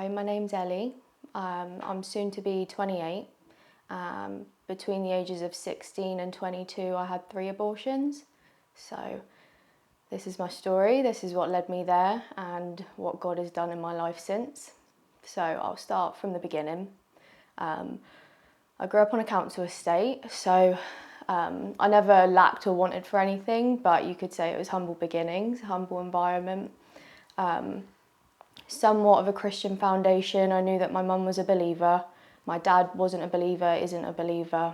Hi, my name's Ellie. I'm soon to be 28. Between the ages of 16 and 22, I had 3 abortions. So this is my story, this is what led me there and what God has done in my life since. So I'll start from the beginning. I grew up on a council estate, so I never lacked or wanted for anything, but you could say it was humble beginnings, humble environment. Somewhat of a Christian foundation. I knew that my mum was a believer. My dad wasn't a believer, isn't a believer.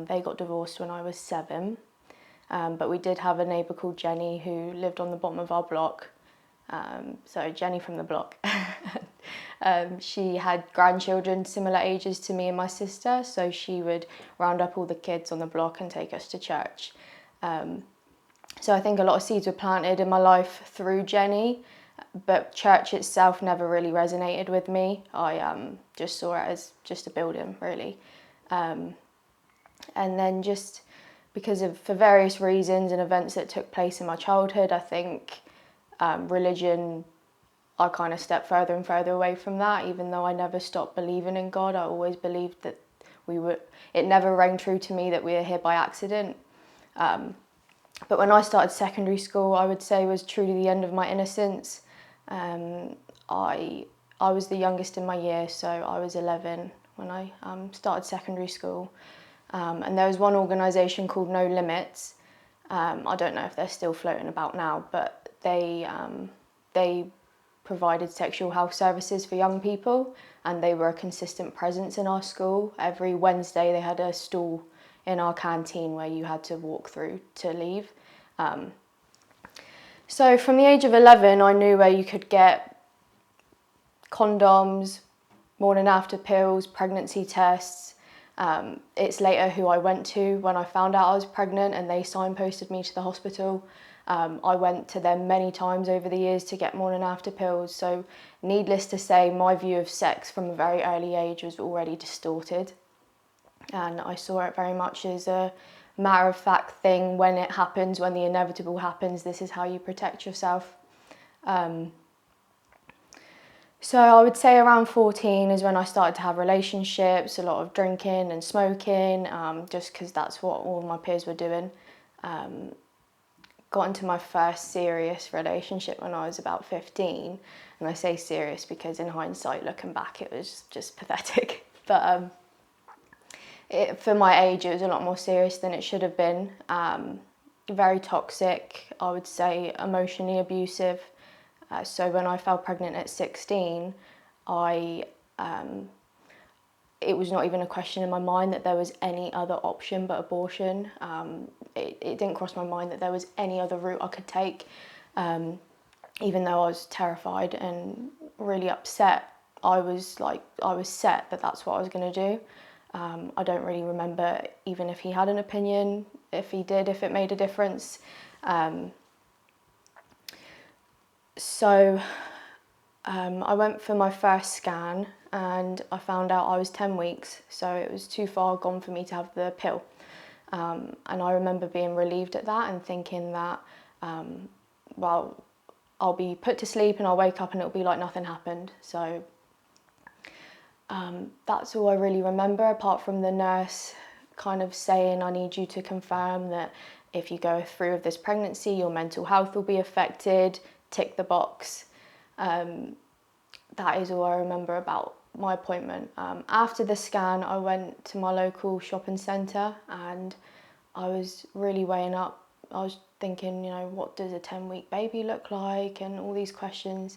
They got divorced when I was 7. But we did have a neighbour called Jenny who lived on the bottom of our block. So Jenny from the block. She had grandchildren similar ages to me and my sister, so she would round up all the kids on the block and take us to church. So I think a lot of seeds were planted in my life through Jenny, but church itself never really resonated with me. I just saw it as just a building, really. And then just for various reasons and events that took place in my childhood, I think religion, I kind of stepped further and further away from that. Even though I never stopped believing in God, I always believed that it never rang true to me that we were here by accident. But when I started secondary school, I would say was truly the end of my innocence. I was the youngest in my year, so I was 11 when I started secondary school. And there was one organisation called No Limits. I don't know if they're still floating about now, but they provided sexual health services for young people, and they were a consistent presence in our school. Every Wednesday they had a stall in our canteen where you had to walk through to leave. So from the age of 11, I knew where you could get condoms, morning after pills, pregnancy tests. It's later who I went to when I found out I was pregnant and they signposted me to the hospital. I went to them many times over the years to get morning after pills. So needless to say, my view of sex from a very early age was already distorted. And I saw it very much as a matter of fact thing. When it happens, when the inevitable happens, this is how you protect yourself. So I would say around 14 is when I started to have relationships, a lot of drinking and smoking, just because that's what all my peers were doing. Got into my first serious relationship when I was about 15. And I say serious because in hindsight, looking back, it was just pathetic. But for my age, it was a lot more serious than it should have been. Very toxic, I would say, emotionally abusive. So when I fell pregnant at 16, it was not even a question in my mind that there was any other option but abortion. It didn't cross my mind that there was any other route I could take. Even though I was terrified and really upset, I was set that that's what I was going to do. I don't really remember even if he had an opinion, if he did, if it made a difference. So I went for my first scan and I found out I was 10 weeks, so it was too far gone for me to have the pill. And I remember being relieved at that and thinking that, well, I'll be put to sleep and I'll wake up and it'll be like nothing happened. So that's all I really remember, apart from the nurse kind of saying, I need you to confirm that if you go through with this pregnancy, your mental health will be affected, tick the box. That is all I remember about my appointment. After the scan, I went to my local shopping centre and I was really weighing up. I was thinking, what does a 10-week baby look like, and all these questions.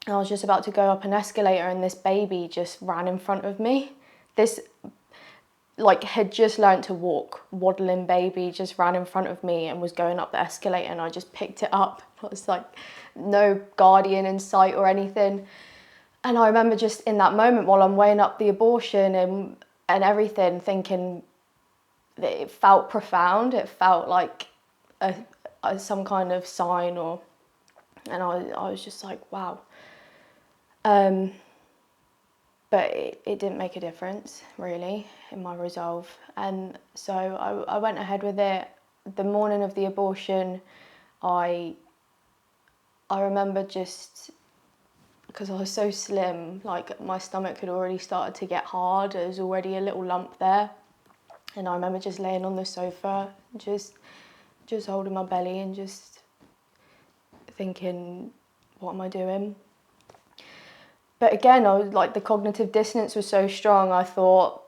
I was just about to go up an escalator and this baby just ran in front of me. This had just learnt to walk, waddling baby just ran in front of me and was going up the escalator, and I just picked it up. I was like, no guardian in sight or anything. And I remember just in that moment while I'm weighing up the abortion and everything, thinking that it felt profound. It felt like some kind of sign, and I was just like, wow. But it didn't make a difference, really, in my resolve. And so I went ahead with it. The morning of the abortion, I remember just because I was so slim, like my stomach had already started to get hard. There was already a little lump there. And I remember just laying on the sofa, just holding my belly and just thinking, what am I doing? But again, I was like, the cognitive dissonance was so strong, I thought,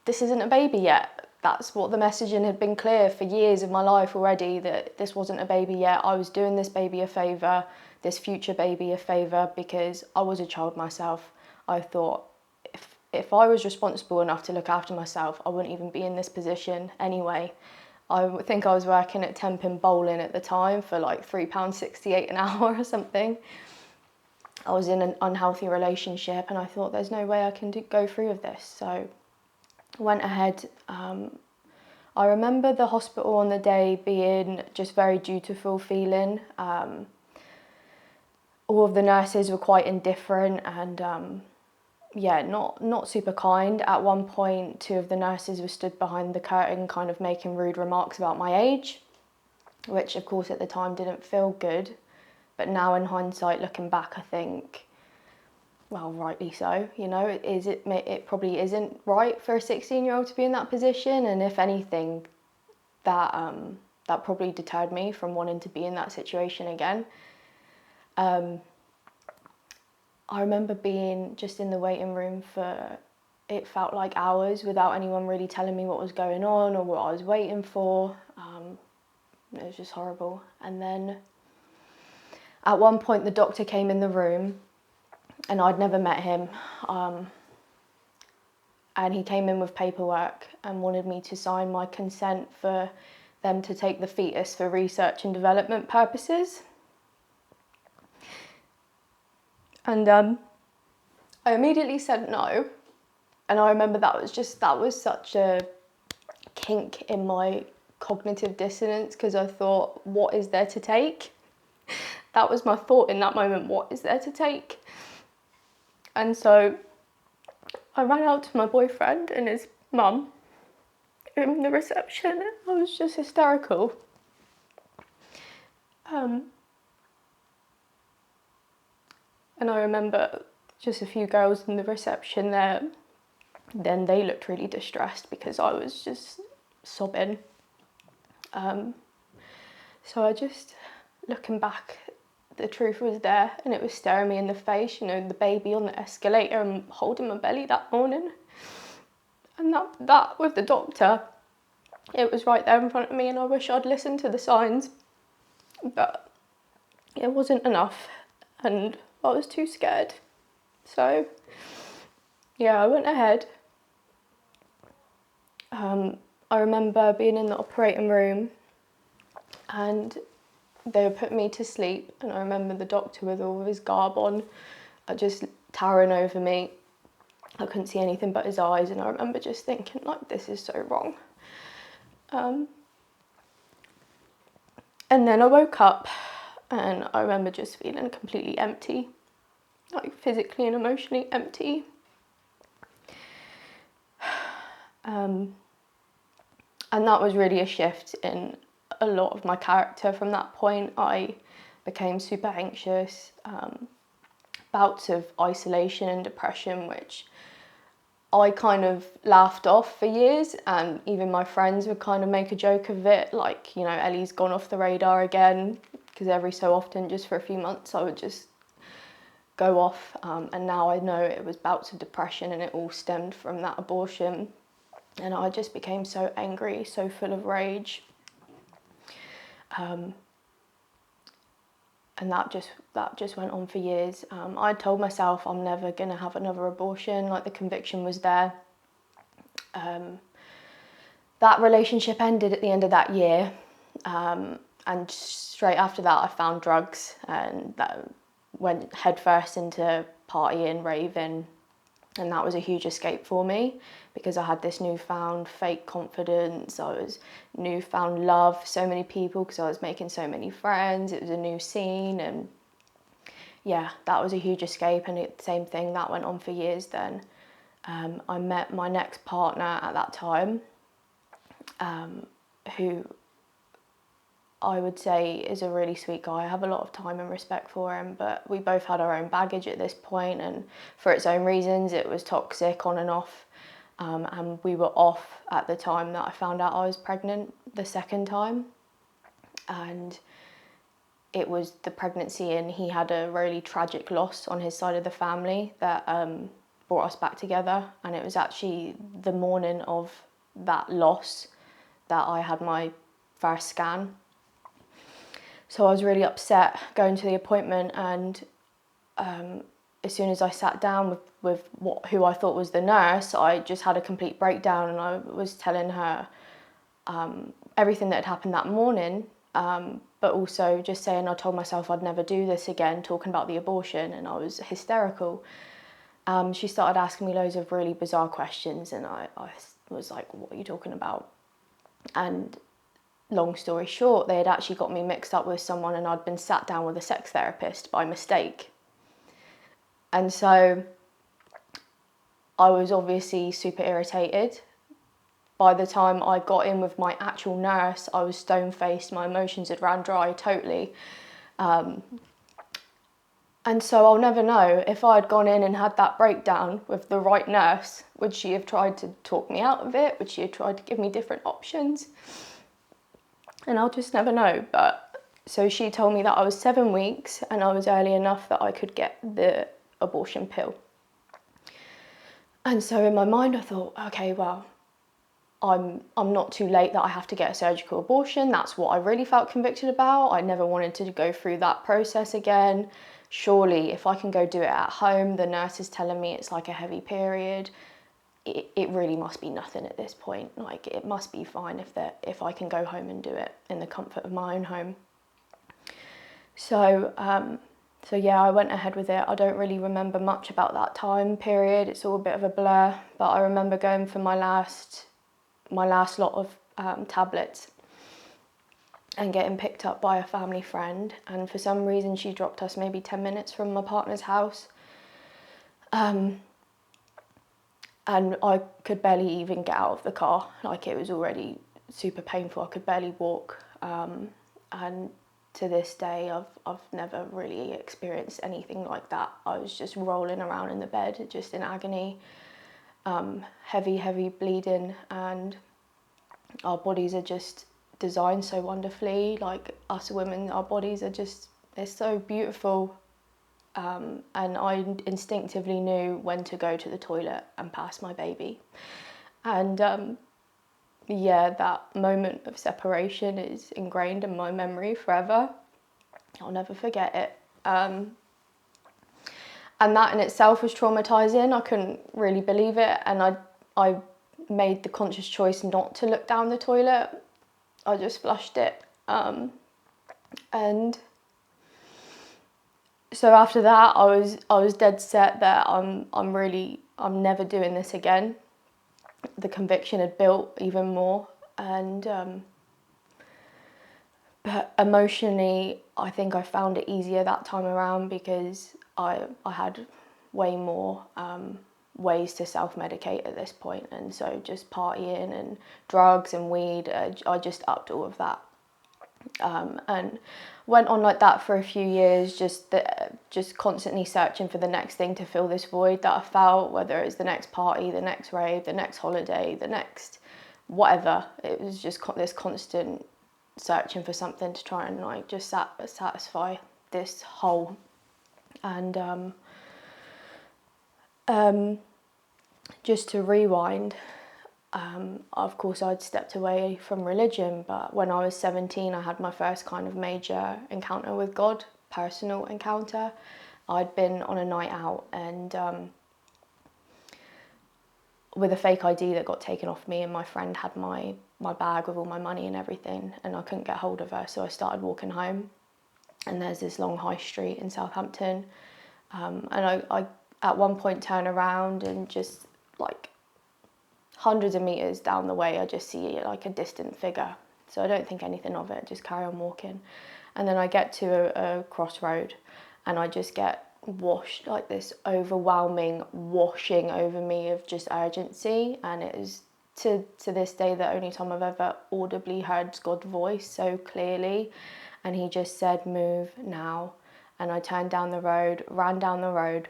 this isn't a baby yet. That's what the messaging had been clear for years of my life already, that this wasn't a baby yet. I was doing this baby a favour, this future baby a favour, because I was a child myself. I thought, if I was responsible enough to look after myself, I wouldn't even be in this position anyway. I think I was working at 10-pin bowling at the time for like £3.68 an hour or something. I was in an unhealthy relationship and I thought, there's no way I can go through with this. So I went ahead. I remember the hospital on the day being just very dutiful feeling. All of the nurses were quite indifferent and yeah, not super kind. At one point, 2 of the nurses were stood behind the curtain kind of making rude remarks about my age, which of course at the time didn't feel good. But now in hindsight, looking back, I think, well, rightly so. You know, it probably isn't right for a 16-year-old to be in that position. And if anything, that probably deterred me from wanting to be in that situation again. I remember being just in the waiting room for, it felt like hours without anyone really telling me what was going on or what I was waiting for. It was just horrible. And then at one point the doctor came in the room and I'd never met him. And he came in with paperwork and wanted me to sign my consent for them to take the fetus for research and development purposes. And I immediately said no. And I remember that was such a kink in my cognitive dissonance, because I thought, what is there to take? That was my thought in that moment, what is there to take? And so I ran out to my boyfriend and his mum in the reception. I was just hysterical. And I remember just a few girls in the reception there, then they looked really distressed because I was just sobbing. So I just, looking back, the truth was there and it was staring me in the face, you know, the baby on the escalator and holding my belly that morning. And that with the doctor, it was right there in front of me, and I wish I'd listened to the signs, but it wasn't enough and I was too scared. So yeah, I went ahead. I remember being in the operating room and they were putting me to sleep, and I remember the doctor with all of his garb on, just towering over me. I couldn't see anything but his eyes, and I remember just thinking, like, this is so wrong. And then I woke up and I remember just feeling completely empty, like physically and emotionally empty. And that was really a shift in a lot of my character. From that point, I became super anxious, bouts of isolation and depression, which I kind of laughed off for years, and even my friends would kind of make a joke of it, like, you know, Ellie's gone off the radar again, because every so often, just for a few months, I would just go off, and now I know it was bouts of depression and it all stemmed from that abortion. And I just became so angry, so full of rage. And that just went on for years. I told myself I'm never gonna have another abortion, like the conviction was there. That relationship ended at the end of that year. And straight after that I found drugs, and that went headfirst into partying, raving. And that was a huge escape for me, because I had this newfound fake confidence, I was newfound love for so many people because I was making so many friends, it was a new scene, and yeah, that was a huge escape. And the same thing, that went on for years then. I met my next partner at that time, who I would say is a really sweet guy. I have a lot of time and respect for him, but we both had our own baggage at this point, and for its own reasons, it was toxic on and off. And we were off at the time that I found out I was pregnant the second time. And it was the pregnancy, and he had a really tragic loss on his side of the family that brought us back together. And it was actually the morning of that loss that I had my first scan. So I was really upset going to the appointment, and as soon as I sat down with who I thought was the nurse, I just had a complete breakdown, and I was telling her everything that had happened that morning, but also just saying I told myself I'd never do this again, talking about the abortion, and I was hysterical. She started asking me loads of really bizarre questions, and I was like, what are you talking about? And long story short, they had actually got me mixed up with someone, and I'd been sat down with a sex therapist by mistake. And so I was obviously super irritated. By the time I got in with my actual nurse, I was stone-faced, my emotions had ran dry totally. And so I'll never know, if I had gone in and had that breakdown with the right nurse, would she have tried to talk me out of it? Would she have tried to give me different options? And I'll just never know. But so she told me that I was 7 weeks and I was early enough that I could get the abortion pill. And so in my mind I thought, okay, well, I'm not too late that I have to get a surgical abortion. That's what I really felt convicted about. I never wanted to go through that process again. Surely if I can go do it at home, the nurse is telling me it's like a heavy period, it really must be nothing at this point. Like, it must be fine if I can go home and do it in the comfort of my own home. So yeah, I went ahead with it. I don't really remember much about that time period. It's all a bit of a blur, but I remember going for my last lot of tablets and getting picked up by a family friend. And for some reason, she dropped us maybe 10 minutes from my partner's house. And I could barely even get out of the car. Like, it was already super painful. I could barely walk. And to this day, I've never really experienced anything like that. I was just rolling around in the bed, just in agony, heavy bleeding, and our bodies are just designed so wonderfully. Like, us women, our bodies are just, they're so beautiful. And I instinctively knew when to go to the toilet and pass my baby. And yeah, that moment of separation is ingrained in my memory forever. I'll never forget it. And that in itself was traumatizing. I couldn't really believe it, and I made the conscious choice not to look down the toilet. I just flushed it. And so after that, I was dead set that I'm never doing this again. The conviction had built even more, and but emotionally, I think I found it easier that time around because I had way more ways to self-medicate at this point, and so just partying and drugs and weed, I just upped all of that. And went on like that for a few years, just constantly searching for the next thing to fill this void that I felt, whether it's the next party, the next rave, the next holiday, the next whatever. It was just this constant searching for something to try and like just satisfy this hole. And just to rewind, of course I'd stepped away from religion, but when I was 17 I had my first kind of major encounter with God, personal encounter. I'd been on a night out and with a fake ID that got taken off me, and my friend had my bag with all my money and everything, and I couldn't get hold of her, so I started walking home, and there's this long high street in Southampton, and I at one point turn around and just like hundreds of meters down the way, I just see like a distant figure. So I don't think anything of it, just carry on walking. And then I get to a crossroad and I just get washed, like this overwhelming washing over me of just urgency. And it is to this day the only time I've ever audibly heard God's voice so clearly, and he just said, "Move now." And I turned down the road, ran down the road,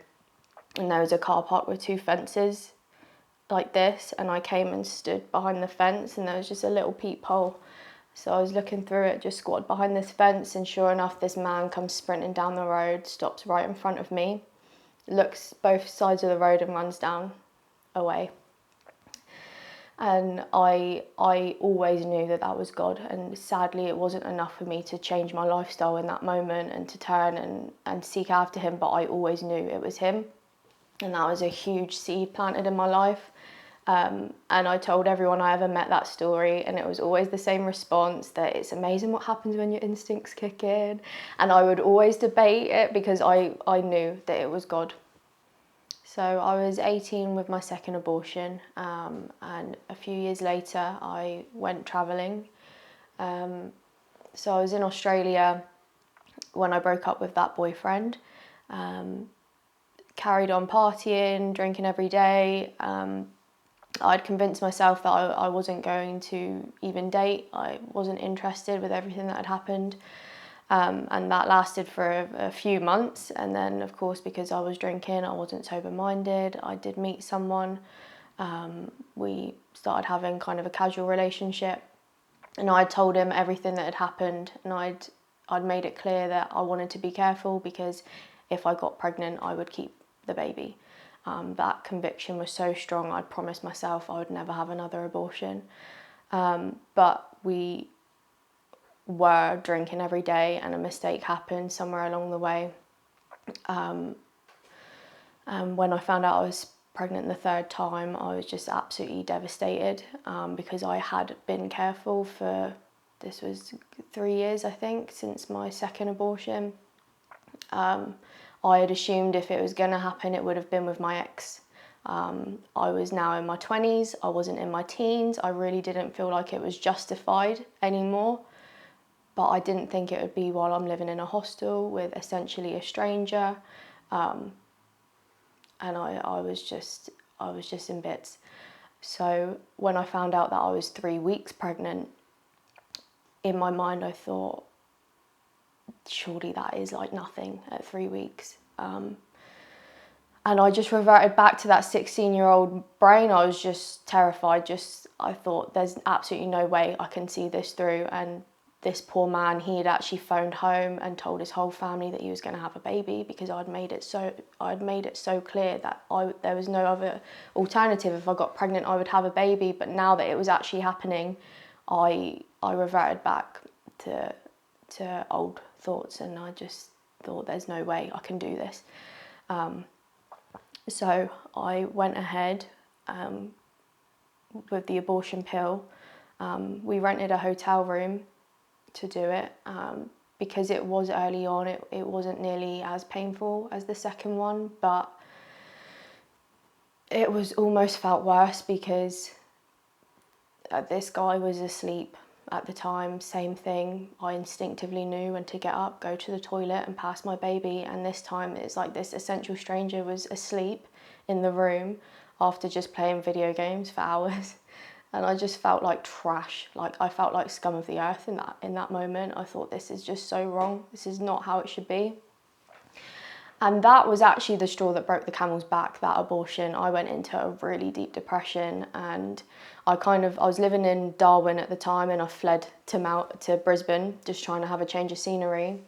and there was a car park with 2 fences like this, and I came and stood behind the fence, and there was just a little peephole. So I was looking through it, just squatted behind this fence, and sure enough, this man comes sprinting down the road, stops right in front of me, looks both sides of the road and runs down away. And I always knew that that was God, and sadly it wasn't enough for me to change my lifestyle in that moment and to turn and seek after him, but I always knew it was him, and that was a huge seed planted in my life. And I told everyone I ever met that story, and it was always the same response, that it's amazing what happens when your instincts kick in. And I would always debate it because I knew that it was God. So I was 18 with my second abortion, and a few years later I went travelling. So I was in Australia when I broke up with that boyfriend, carried on partying, drinking every day. I'd convinced myself that I wasn't going to even date. I wasn't interested with everything that had happened. And that lasted for a few months, and then of course, because I was drinking, I wasn't sober-minded. I did meet someone, we started having kind of a casual relationship, and I told him everything that had happened, and I'd made it clear that I wanted to be careful, because if I got pregnant I would keep the baby. That conviction was so strong, I'd promised myself I would never have another abortion. But we were drinking every day, and a mistake happened somewhere along the way. When I found out I was pregnant the 3rd time, I was just absolutely devastated, because I had been careful for, this was 3 years I think, since my second abortion. I had assumed if it was going to happen it would have been with my ex. I was now in my 20s, I wasn't in my teens, I really didn't feel like it was justified anymore. But I didn't think it would be while I'm living in a hostel with essentially a stranger. And I was just in bits. So when I found out that I was 3 weeks pregnant, in my mind I thought, surely that is like nothing at 3 weeks. And I just reverted back to that 16-year-old brain. I was just terrified. I thought, there's absolutely no way I can see this through. And this poor man, he had actually phoned home and told his whole family that he was going to have a baby, because I'd made it so clear that there was no other alternative. If I got pregnant, I would have a baby. But now that it was actually happening, I reverted back to old thoughts, and I just thought, there's no way I can do this. So I went ahead with the abortion pill. We rented a hotel room to do it, because it was early on, it wasn't nearly as painful as the second one, but it was almost felt worse, because this guy was asleep at the time. Same thing, I instinctively knew when to get up, go to the toilet and pass my baby, and this time it's like this essential stranger was asleep in the room after just playing video games for hours. And I just felt like trash. Like, I felt like scum of the earth in that moment. I thought, this is just so wrong. This is not how it should be. And that was actually the straw that broke the camel's back, that abortion. I went into a really deep depression, and I was living in Darwin at the time, and I fled to Brisbane, just trying to have a change of scenery.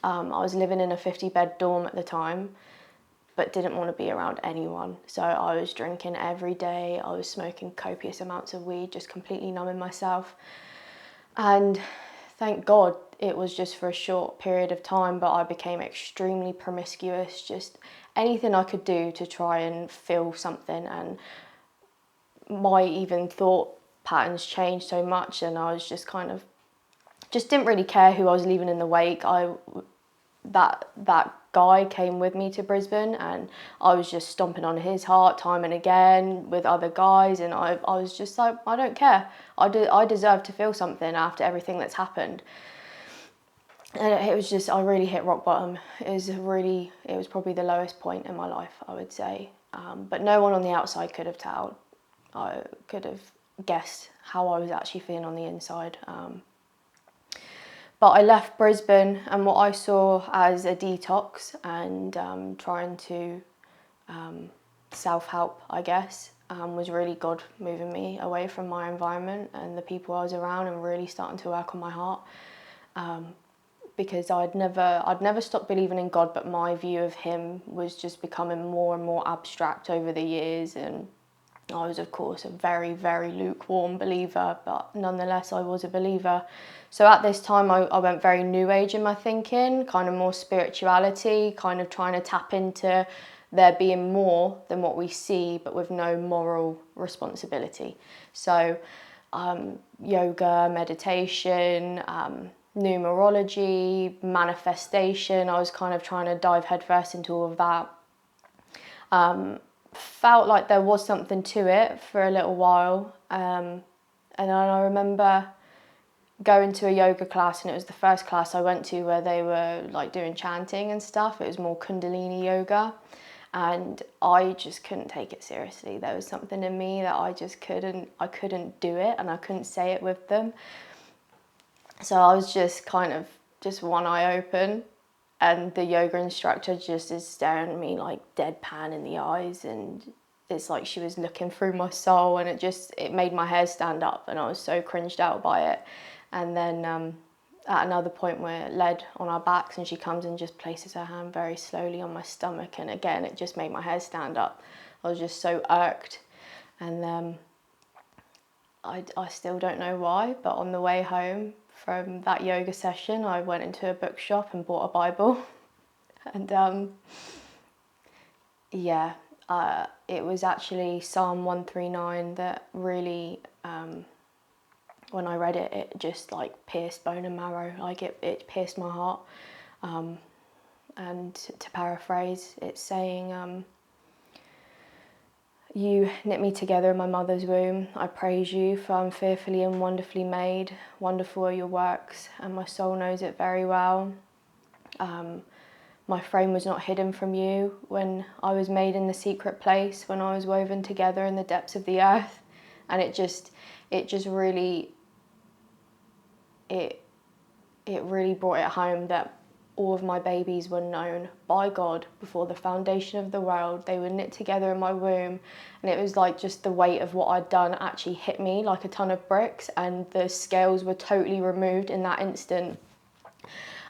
I was living in a 50-bed dorm at the time, but didn't want to be around anyone. So I was drinking every day, I was smoking copious amounts of weed, just completely numbing myself. And thank God it was just for a short period of time, but I became extremely promiscuous, just anything I could do to try and feel something. And my even thought patterns changed so much, and I was just didn't really care who I was leaving in the wake. That guy came with me to Brisbane, and I was just stomping on his heart time and again with other guys, and I was just like, I don't care. I deserve to feel something after everything that's happened. And it was just, I really hit rock bottom. It was probably the lowest point in my life, I would say. But no one on the outside could have told. guess how I was actually feeling on the inside. But I left Brisbane, and what I saw as a detox and trying to self-help, I guess, was really God moving me away from my environment and the people I was around, and really starting to work on my heart. Because I'd never stopped believing in God, but my view of him was just becoming more and more abstract over the years. And I was, of course, a very, very lukewarm believer, but nonetheless, I was a believer. So at this time, I went very new age in my thinking, kind of more spirituality, kind of trying to tap into there being more than what we see, but with no moral responsibility. So yoga, meditation, numerology, manifestation, I was kind of trying to dive headfirst into all of that. Felt like there was something to it for a little while, and then I remember going to a yoga class, and it was the first class I went to where they were like doing chanting and stuff. It was more Kundalini yoga, and I just couldn't take it seriously. There was something in me that I couldn't do it, and I couldn't say it with them. So I was just kind of just one eye open, and the yoga instructor just is staring at me like deadpan in the eyes, and it's like she was looking through my soul, and it made my hair stand up, and I was so cringed out by it. And then at another point we're led on our backs, and she comes and just places her hand very slowly on my stomach, and again it just made my hair stand up. I was just so irked, and I still don't know why, but on the way home from that yoga session I went into a bookshop and bought a Bible. And it was actually Psalm 139 that really, when I read it, it just like pierced bone and marrow, like it pierced my heart. And to paraphrase, it's saying, you knit me together in my mother's womb. I praise you, for I'm fearfully and wonderfully made. Wonderful are your works, and my soul knows it very well. My frame was not hidden from you when I was made in the secret place, when I was woven together in the depths of the earth. And it really brought it home that all of my babies were known by God before the foundation of the world. They were knit together in my womb, and it was like just the weight of what I'd done actually hit me like a ton of bricks, and the scales were totally removed in that instant.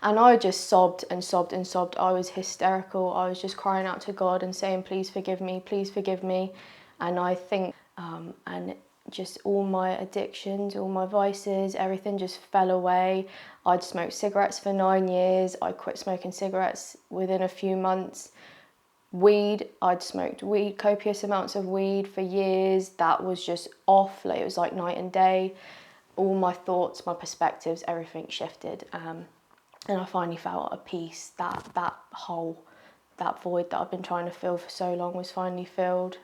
And I just sobbed and sobbed and sobbed. I was hysterical. I was just crying out to God and saying, please forgive me, please forgive me. And I think, and just all my addictions, all my vices, everything just fell away. I'd smoked cigarettes for 9 years. I quit smoking cigarettes within a few months. Weed, I'd smoked copious amounts of weed for years. That was just off, like it was like night and day. All my thoughts, my perspectives, everything shifted. And I finally felt at peace. That hole, that void that I've been trying to fill for so long was finally filled.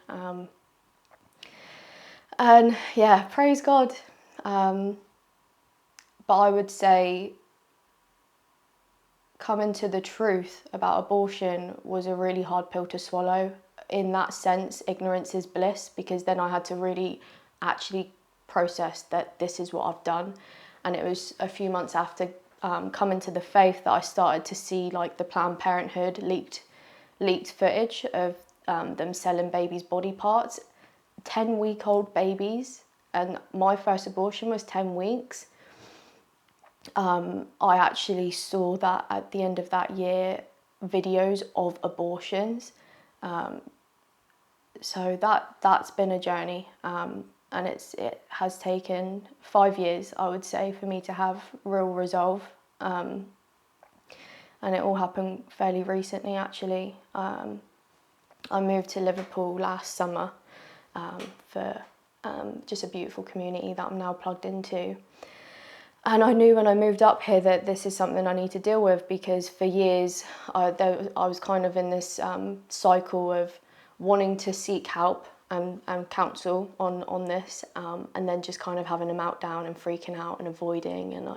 And yeah, praise God. But I would say coming to the truth about abortion was a really hard pill to swallow. In that sense, ignorance is bliss, because then I had to really actually process that this is what I've done. And it was a few months after coming to the faith that I started to see like the Planned Parenthood leaked footage of them selling babies' body parts, 10-week-old babies, and my first abortion was 10 weeks. I actually saw that at the end of that year, videos of abortions. So that's been a journey, and it has taken 5 years, I would say, for me to have real resolve. And it all happened fairly recently, actually. I moved to Liverpool last summer for just a beautiful community that I'm now plugged into. And I knew when I moved up here that this is something I need to deal with, because for years I was kind of in this cycle of wanting to seek help and counsel on this, and then just kind of having a meltdown and freaking out and avoiding. And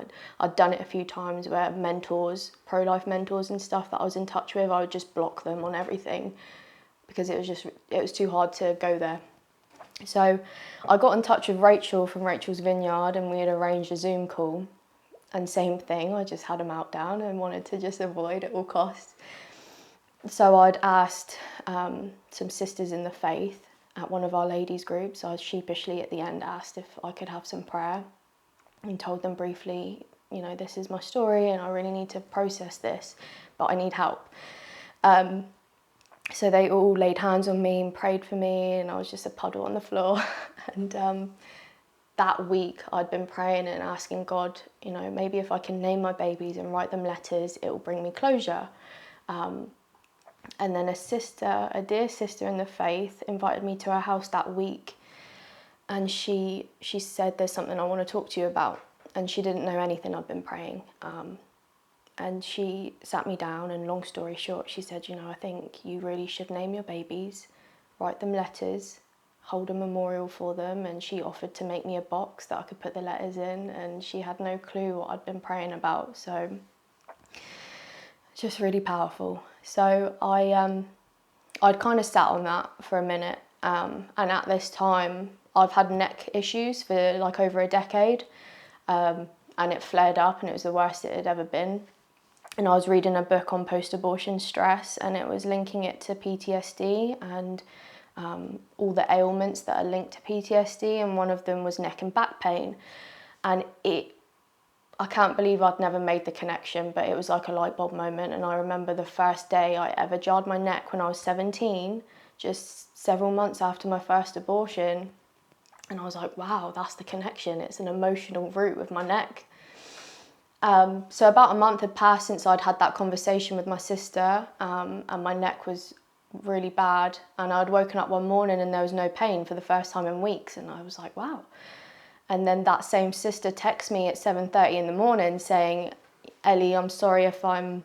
I'd done it a few times where mentors, pro-life mentors and stuff that I was in touch with, I would just block them on everything, because it was too hard to go there. So I got in touch with Rachel from Rachel's Vineyard, and we had arranged a Zoom call. And same thing, I just had a meltdown and wanted to just avoid at all costs. So I'd asked some sisters in the faith at one of our ladies' groups. I sheepishly at the end asked if I could have some prayer and told them briefly, you know, this is my story and I really need to process this, but I need help. So they all laid hands on me and prayed for me, and I was just a puddle on the floor. And that week I'd been praying and asking God, you know, maybe if I can name my babies and write them letters, it will bring me closure. And then a dear sister in the faith, invited me to her house that week, and she said, there's something I want to talk to you about. And she didn't know anything I'd been praying. And she sat me down, and long story short, she said, you know, I think you really should name your babies, write them letters, hold a memorial for them. And she offered to make me a box that I could put the letters in, and she had no clue what I'd been praying about. So it's just really powerful. So I'd kind of sat on that for a minute. And at this time, I've had neck issues for like over a decade. And it flared up, and it was the worst it had ever been. And I was reading a book on post-abortion stress, and it was linking it to PTSD and all the ailments that are linked to PTSD, and one of them was neck and back pain. And I can't believe I'd never made the connection, but it was like a light bulb moment. And I remember the first day I ever jarred my neck when I was 17, just several months after my first abortion. And I was like, wow, that's the connection. It's an emotional root with my neck. So about a month had passed since I'd had that conversation with my sister, and my neck was really bad. And I'd woken up one morning and there was no pain for the first time in weeks. And I was like, wow. And then that same sister texts me at 7:30 in the morning saying, Ellie, I'm sorry if I'm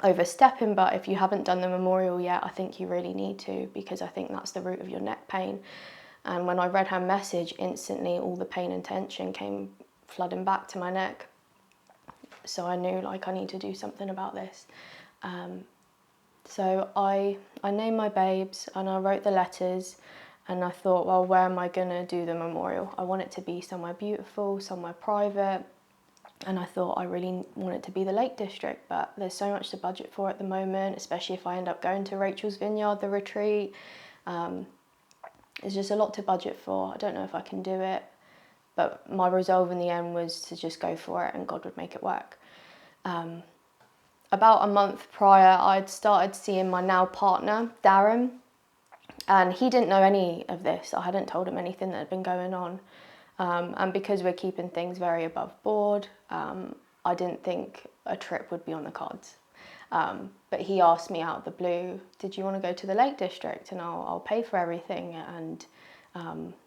overstepping, but if you haven't done the memorial yet, I think you really need to, because I think that's the root of your neck pain. And when I read her message, instantly all the pain and tension came flooding back to my neck. So I knew, like, I need to do something about this. So I named my babes and I wrote the letters, and I thought, well, where am I going to do the memorial? I want it to be somewhere beautiful, somewhere private. And I thought I really want it to be the Lake District, but there's so much to budget for at the moment, especially if I end up going to Rachel's Vineyard, the retreat. There's just a lot to budget for. I don't know if I can do it. But my resolve in the end was to just go for it, and God would make it work. About a month prior, I'd started seeing my now partner, Darren, and he didn't know any of this. I hadn't told him anything that had been going on. And because we're keeping things very above board, I didn't think a trip would be on the cards. But he asked me out of the blue, did you want to go to the Lake District? And I'll pay for everything. And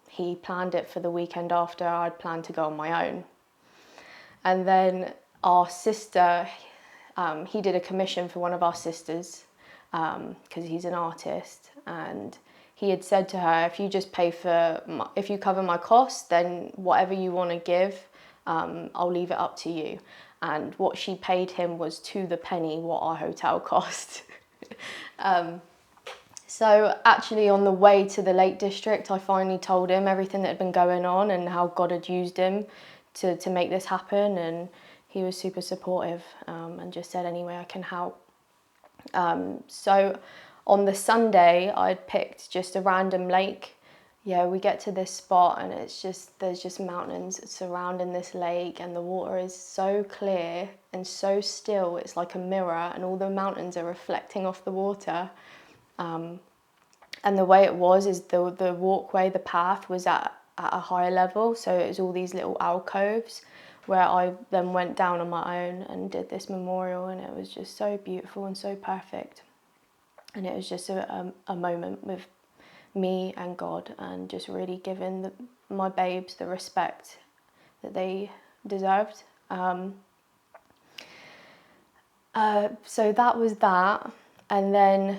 he planned it for the weekend after I'd planned to go on my own. And then our sister, he did a commission for one of our sisters, because he's an artist, and he had said to her, if you just if you cover my costs, then whatever you want to give, I'll leave it up to you. And what she paid him was to the penny what our hotel cost. So actually on the way to the Lake District, I finally told him everything that had been going on and how God had used him to make this happen. And he was super supportive, and just said, any way I can help. So on the Sunday, I'd picked just a random lake. Yeah, we get to this spot and there's just mountains surrounding this lake, and the water is so clear and so still. It's like a mirror, and all the mountains are reflecting off the water. And the way it was is the walkway, the path was at a higher level. So it was all these little alcoves where I then went down on my own and did this memorial, and it was just so beautiful and so perfect. And it was just a moment with me and God, and just really giving my babes the respect that they deserved. So that was that. And then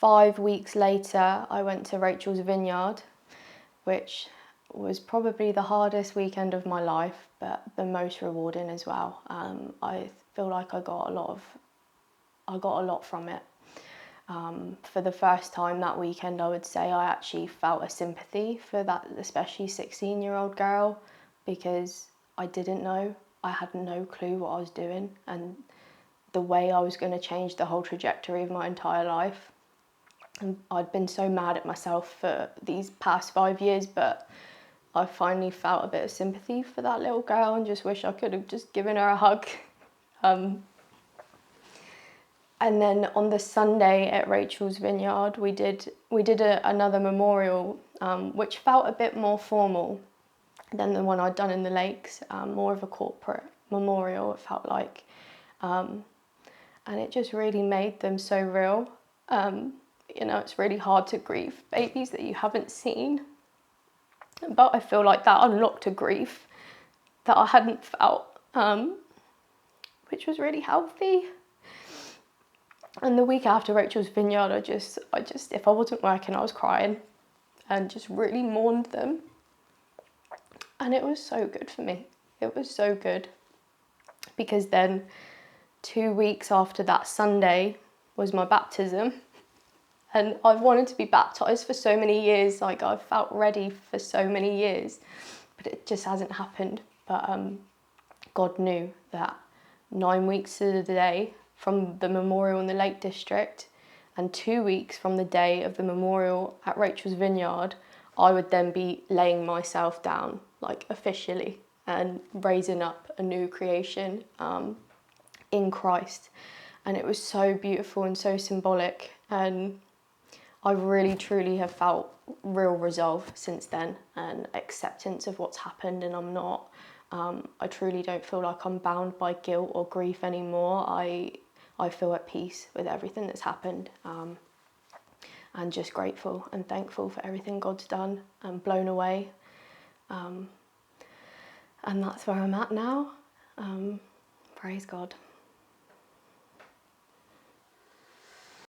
5 weeks later, I went to Rachel's Vineyard, which was probably the hardest weekend of my life, but the most rewarding as well. I feel like I got a lot from it. For the first time that weekend, I would say I actually felt a sympathy for that, especially 16-year-old girl, because I didn't know. I had no clue what I was doing and the way I was going to change the whole trajectory of my entire life. And I'd been so mad at myself for these past 5 years, but I finally felt a bit of sympathy for that little girl and just wish I could have just given her a hug. And then on the Sunday at Rachel's Vineyard, we did another memorial, which felt a bit more formal than the one I'd done in the Lakes, more of a corporate memorial, it felt like. And it just really made them so real. You know, it's really hard to grieve babies that you haven't seen. But I feel like that unlocked a grief that I hadn't felt, which was really healthy. And the week after Rachel's Vineyard, I just, if I wasn't working, I was crying and just really mourned them. And it was so good for me. It was so good. Because then 2 weeks after that Sunday was my baptism. And I've wanted to be baptised for so many years. Like, I've felt ready for so many years, but it just hasn't happened. But God knew that 9 weeks to the day from the memorial in the Lake District and 2 weeks from the day of the memorial at Rachel's Vineyard, I would then be laying myself down, like, officially, and raising up a new creation in Christ. And it was so beautiful and so symbolic, and I really truly have felt real resolve since then and acceptance of what's happened, and I'm not, I truly don't feel like I'm bound by guilt or grief anymore. I feel at peace with everything that's happened, and just grateful and thankful for everything God's done, and blown away. And that's where I'm at now. Praise God.